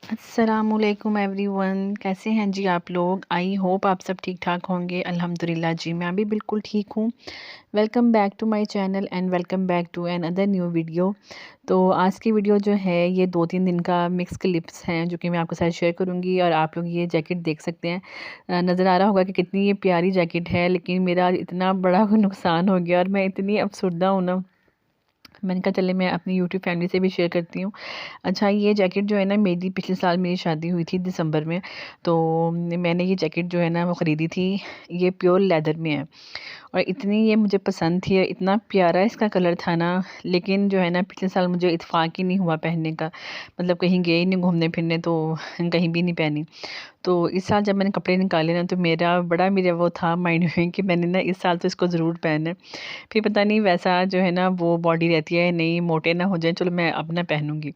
अस्सलामुअलैकुम एवरीवन, कैसे हैं जी आप लोग। आई होप आप सब ठीक ठाक होंगे। अल्हम्दुलिल्लाह जी मैं भी बिल्कुल ठीक हूँ। Welcome back to my channel and welcome back to another new video. तो आज की वीडियो जो है ये 2-3 दिन का मिक्स क्लिप्स हैं जो कि मैं आपके साथ शेयर करूँगी। और आप लोग ये जैकेट देख सकते हैं, नज़र आ रहा होगा कि कितनी ये प्यारी जैकेट है, लेकिन मेरा इतना बड़ा नुकसान हो गया और मैं इतनी अफसुर्दा हूँ ना। मैंने कहा चले मैं अपनी यूट्यूब फैमिली से भी शेयर करती हूँ। अच्छा, ये जैकेट जो है ना, मेरी पिछले साल मेरी शादी हुई थी दिसंबर में। तो मैंने ये जैकेट जो है ना वो ख़रीदी थी। ये प्योर लेदर में है और इतनी ये मुझे पसंद थी, इतना प्यारा इसका कलर था ना। लेकिन जो है ना, पिछले साल मुझे इत्तेफाक ही नहीं हुआ पहनने का। मतलब कहीं गए ही नहीं घूमने फिरने, तो कहीं भी नहीं पहनी। तो इस साल जब मैंने कपड़े निकाले ना, तो मेरा वो था माइंड में कि मैंने ना इस साल तो इसको ज़रूर पहनना है। फिर पता नहीं वैसा जो है ना वो बॉडी रहती है नहीं, मोटे ना हो जाए, चलो मैं अब ना पहनूँगी।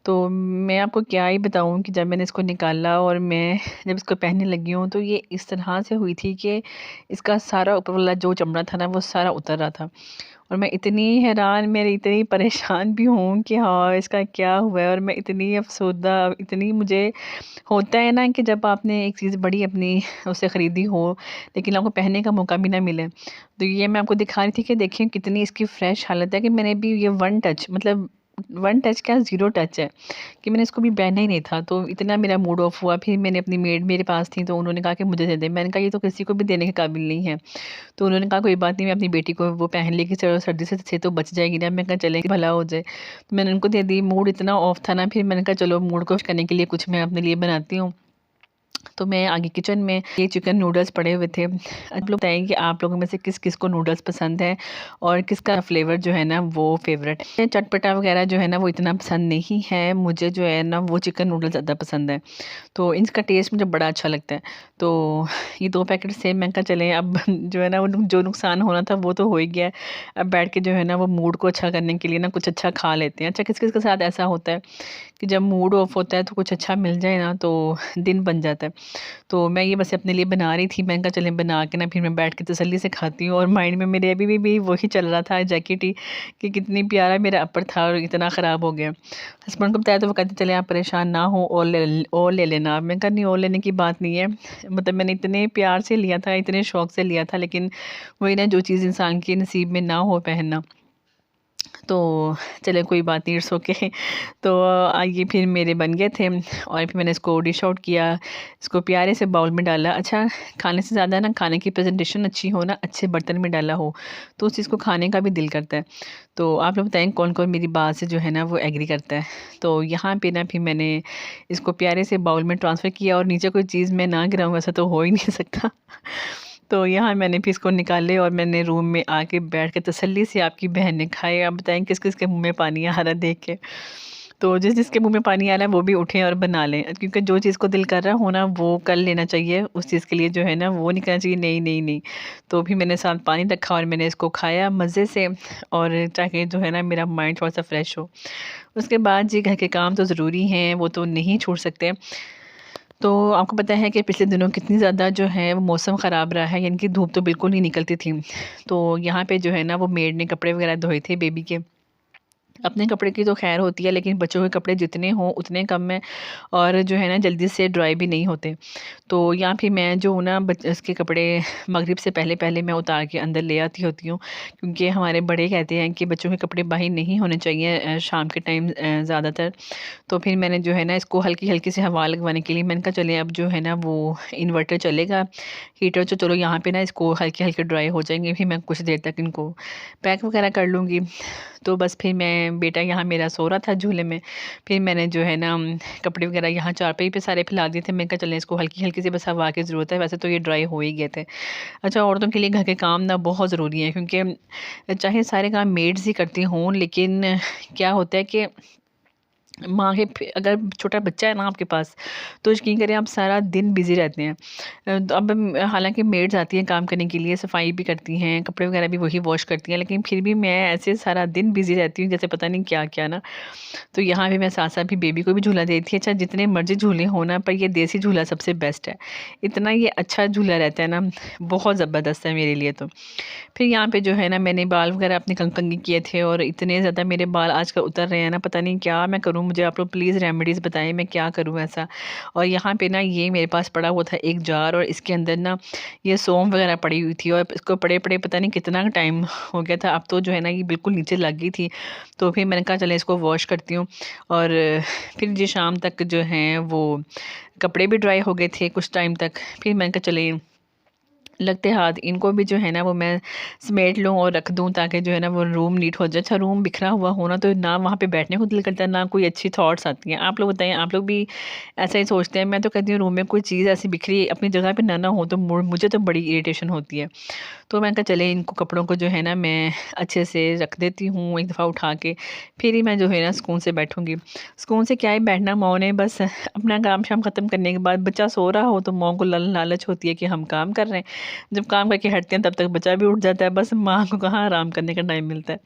तो मैं आपको क्या ही बताऊँ कि जब मैंने इसको निकाला और मैं जब इसको पहनने लगी हूँ, तो ये इस तरह से हुई थी कि इसका सारा ऊपर वाला जो चमड़ा था ना वो सारा उतर रहा था। और मैं इतनी हैरान, मैं इतनी परेशान भी हूँ कि हाँ, इसका क्या हुआ है। और मैं इतनी अफ़सोदा, इतनी मुझे होता है ना कि जब आपने एक चीज़ बड़ी अपनी उसे ख़रीदी हो, लेकिन आपको पहनने का मौका भी ना मिले। तो ये मैं आपको दिखा रही थी कि देखिए कितनी इसकी फ्रेश हालत है कि मैंने भी ये वन टच क्या, ज़ीरो टच है कि मैंने इसको भी पहना ही नहीं था। तो इतना मेरा मूड ऑफ हुआ। फिर मैंने अपनी मेड मेरे पास थी, तो उन्होंने कहा कि मुझे दे दे। मैंने कहा ये तो किसी को भी देने के काबिल नहीं है। तो उन्होंने कहा कोई बात नहीं, मैं अपनी बेटी को वो पहन लेगी, चलो सर्दी से तो बच जाएगी ना। मैं कहा चलें भला हो जाए। तो मैंने उनको दे दी। मूड इतना ऑफ था ना, फिर मैंने कहा चलो मूड को करने के लिए कुछ मैं अपने लिए बनाती हूँ। तो मैं आगे किचन में ये चिकन नूडल्स पड़े हुए थे। आप लोग बताएं कि आप लोगों में से किस किस को नूडल्स पसंद है और किसका फ्लेवर जो है ना वो फेवरेट है। चटपटा वगैरह जो है ना वो इतना पसंद नहीं है मुझे, जो है ना वो चिकन नूडल्स ज़्यादा पसंद है। तो इनका टेस्ट मुझे बड़ा अच्छा लगता है। तो ये 2 पैकेट सेम, मैं कहा चलें अब जो है ना वो जो नुकसान होना था वो तो हो ही गया है। अब बैठ के जो है ना वो मूड को अच्छा करने के लिए ना कुछ अच्छा खा लेते हैं। अच्छा, किस-किस के साथ ऐसा होता है कि जब मूड ऑफ होता है तो कुछ अच्छा मिल जाए ना तो दिन बन जाता है। तो मैं ये बस अपने लिए बना रही थी। मैंने कहा चलें बना के ना फिर मैं बैठ के तसल्ली से खाती हूँ। और माइंड में मेरे अभी भी वही चल रहा था जैकेट ही, कि कितनी प्यारा मेरा अपर था और इतना ख़राब हो गया। हस्बैंड को बताया तो वो कहते चले आप परेशान ना हो, और ले लेना। मैंने कहा नहीं, और लेने की बात नहीं है। मतलब मैंने इतने प्यार से लिया था, इतने शौक़ से लिया था, लेकिन वही ना, जो चीज़ इंसान के नसीब में ना हो पहनना। तो चले कोई बात नहीं, इट्स ओके। तो ये फिर मेरे बन गए थे और फिर मैंने इसको डिश आउट किया, इसको प्यारे से बाउल में डाला। अच्छा, खाने से ज़्यादा ना खाने की प्रेजेंटेशन अच्छी हो ना, अच्छे बर्तन में डाला हो, तो उस चीज़ को खाने का भी दिल करता है। तो आप लोग बताएं कौन कौन मेरी बात से जो है ना वो एग्री करता है। तो यहाँ पे ना फिर मैंने इसको प्यारे से बाउल में ट्रांसफ़र किया और नीचे कोई चीज़ मैं ना गिराऊँ ऐसा तो हो ही नहीं सकता। तो यहाँ मैंने फिर इसको निकाले और मैंने रूम में आके बैठ के तसल्ली से आपकी बहन ने खाए। आप बताएँ किस-किस के मुँह में पानी आ रहा है देख के। तो जिस-जिसके मुँह में पानी आ रहा है वो भी उठें और बना लें, क्योंकि जो चीज़ को दिल कर रहा हो ना वो कर लेना चाहिए। उस चीज़ के लिए जो है ना वो नहीं कहना चाहिए नहीं, नहीं, नहीं। तो फिर मैंने साथ पानी रखा और मैंने इसको खाया मज़े से, और ताकि जो है ना मेरा माइंड थोड़ा-सा फ्रेश हो। उसके बाद जी घर के काम तो ज़रूरी हैं, वो तो नहीं छूट सकते। तो आपको पता है कि पिछले दिनों कितनी ज़्यादा जो है वो मौसम ख़राब रहा है, यानी कि धूप तो बिल्कुल नहीं निकलती थी। तो यहाँ पे जो है ना वो मेड ने कपड़े वग़ैरह धोए थे बेबी के। अपने कपड़े की तो ख़ैर होती है, लेकिन बच्चों के कपड़े जितने हों उतने कम हैं और जो है ना जल्दी से ड्राई भी नहीं होते। तो यहाँ फिर मैं जो हूँ ना इसके कपड़े मगरिब से पहले-पहले मैं उतार के अंदर ले आती होती हूँ, क्योंकि हमारे बड़े कहते हैं कि बच्चों के कपड़े बाहर नहीं होने चाहिए शाम के टाइम ज़्यादातर। तो फिर मैंने जो है ना इसको हल्की-हल्की सी हवा लगवाने के लिए मैंने कहा चलें अब जो है ना वो इन्वर्टर चलेगा, हीटर तो चलो यहाँ पे ना इसको हल्के-हल्के ड्राई हो जाएँगे, फिर मैं कुछ देर तक इनको पैक वगैरह कर लूँगी। तो बस फिर मैं बेटा यहाँ मेरा सो रहा था झूले में, फिर मैंने जो है ना कपड़े वगैरह यहाँ चारपाई पे सारे फैला दिए थे। मैंने कहा चलें इसको हल्की-हल्की सी बस हवा की ज़रूरत है, वैसे तो ये ड्राई हो ही गए थे। अच्छा, औरतों के लिए घर के काम ना बहुत ज़रूरी हैं, क्योंकि चाहे सारे काम मेड्स ही करती हों, लेकिन क्या होता है कि माँ के अगर छोटा बच्चा है ना आपके पास, तो यकीन करें आप सारा दिन बिज़ी रहते हैं। तो अब हालाँकि मेड्स आती हैं काम करने के लिए, सफाई भी करती हैं, कपड़े वगैरह भी वही वॉश करती हैं, लेकिन फिर भी मैं ऐसे सारा दिन बिज़ी रहती हूँ जैसे पता नहीं क्या-क्या ना। तो यहाँ पे मैं साथ-साथ भी बेबी को भी झूला दे रही थी। अच्छा, जितने मर्ज़ी झूले हों ना, पर ये देसी झूला सबसे बेस्ट है। इतना ये अच्छा झूला रहता है ना, बहुत ज़बरदस्त है मेरे लिए तो। फिर यहाँ पे जो है ना मैंने बाल वगैरह अपने कंघी किए थे और इतने ज़्यादा मेरे बाल आजकल उतर रहे हैं ना, पता नहीं क्या मैं करूँ, मुझे आप लोग प्लीज़ रेमेडीज़ बताएं, मैं क्या करूँ ऐसा। और यहाँ पे ना ये मेरे पास पड़ा हुआ था एक जार, और इसके अंदर ना ये सौंफ वगैरह पड़ी हुई थी, और इसको पड़े पड़े पता नहीं कितना टाइम हो गया था। अब तो जो है ना ये बिल्कुल नीचे लग गई थी। तो फिर मैंने कहा चले इसको वॉश करती हूँ। और फिर ये शाम तक जो है वो कपड़े भी ड्राई हो गए थे कुछ टाइम तक। फिर मैंने कहा चले लगते हाथ इनको भी जो है ना वो मैं समेट लूँ और रख दूँ, ताकि जो है ना वो रूम नीट हो जाए। अच्छा रूम बिखरा हुआ होना तो ना वहाँ पे बैठने को दिल करता है, ना कोई अच्छी थॉट्स आती हैं। आप लोग बताएं, आप लोग भी ऐसा ही सोचते हैं? मैं तो कहती हूँ रूम में कोई चीज़ ऐसी बिखरी अपनी जगह पे ना हो तो मुझे तो बड़ी इरिटेशन होती है। तो मैं कहा चले इनको कपड़ों को जो है ना मैं अच्छे से रख देती हूँ एक दफ़ा उठा के, फिर ही मैं जो है ना सुकून से बैठूँगी। सुकून से क्या ही बैठना, माँ ने बस अपना काम शाम ख़त्म करने के बाद बच्चा सो रहा हो तो माँ को लालच होती है कि हम काम कर रहे हैं। जब काम करके हटते हैं तब तक बच्चा भी उठ जाता है, बस माँ को कहाँ आराम करने का टाइम मिलता है।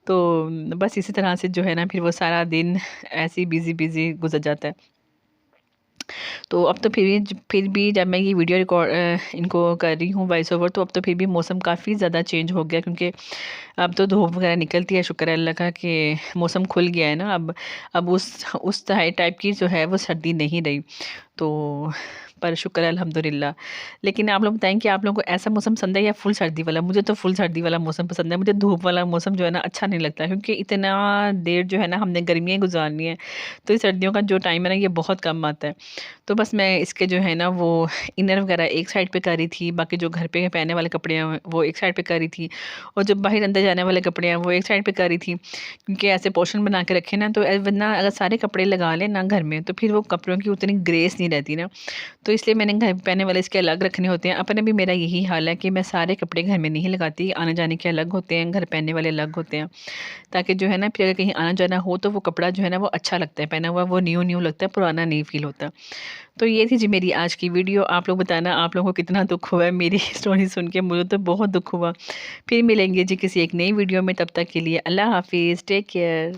तो बस इसी तरह से जो है ना फिर वो सारा दिन ऐसे ही बिज़ी बिज़ी गुजर जाता है। तो अब तो फिर भी जब मैं ये वीडियो इनको कर रही हूँ वॉइस ओवर, तो अब तो फिर भी मौसम काफ़ी ज़्यादा चेंज हो गया, क्योंकि अब तो धूप वगैरह निकलती है। शुक्र है अल्लाह का कि मौसम खुल गया है ना। अब उस टाइप की जो है वो सर्दी नहीं रही। तो पर शुक्र है अल्हम्दुलिल्लाह। लेकिन आप लोग बताएं कि आप लोगों को ऐसा मौसम पसंद है या फुल सर्दी वाला? मुझे तो फुल सर्दी वाला मौसम पसंद है। मुझे धूप वाला मौसम जो है ना अच्छा नहीं लगता, क्योंकि इतना देर जो है ना हमने गर्मियाँ गुजारनी है, तो इस सर्दियों का जो टाइम है ना ये बहुत कम आता है। तो बस मैं इसके जो है ना वो इनर वगैरह एक साइड पे कर रही थी, बाकी जो घर पे पहनने वाले कपड़े हैं वो एक साइड पे कर रही थी, और जो बाहर अंदर जाने वाले कपड़े हैं वो एक साइड पे कर रही थी। क्योंकि ऐसे पोर्शन बना के रखे ना, तो वरना अगर सारे कपड़े लगा लें ना घर में तो फिर वो कपड़ों की उतनी ग्रेस नहीं रहती ना। तो इसलिए मैंने घर पे पहनने वाले इसके अलग रखने होते हैं। अपने भी मेरा यही हाल है कि मैं सारे कपड़े घर में नहीं लगाती, आने जाने के अलग होते हैं, घर पहनने वाले अलग होते हैं, ताकि जो है ना फिर अगर कहीं आना जाना हो तो वो कपड़ा जो है ना वो अच्छा लगता है पहना हुआ, वो न्यू न्यू लगता है, पुराना नहीं फील होता। तो ये थी जी मेरी आज की वीडियो। आप लोग बताना आप लोगों को कितना दुख हुआ है मेरी स्टोरी सुन के। मुझे तो बहुत दुख हुआ। फिर मिलेंगे जी किसी एक नई वीडियो में, तब तक के लिए अल्लाह हाफिज़, टेक केयर।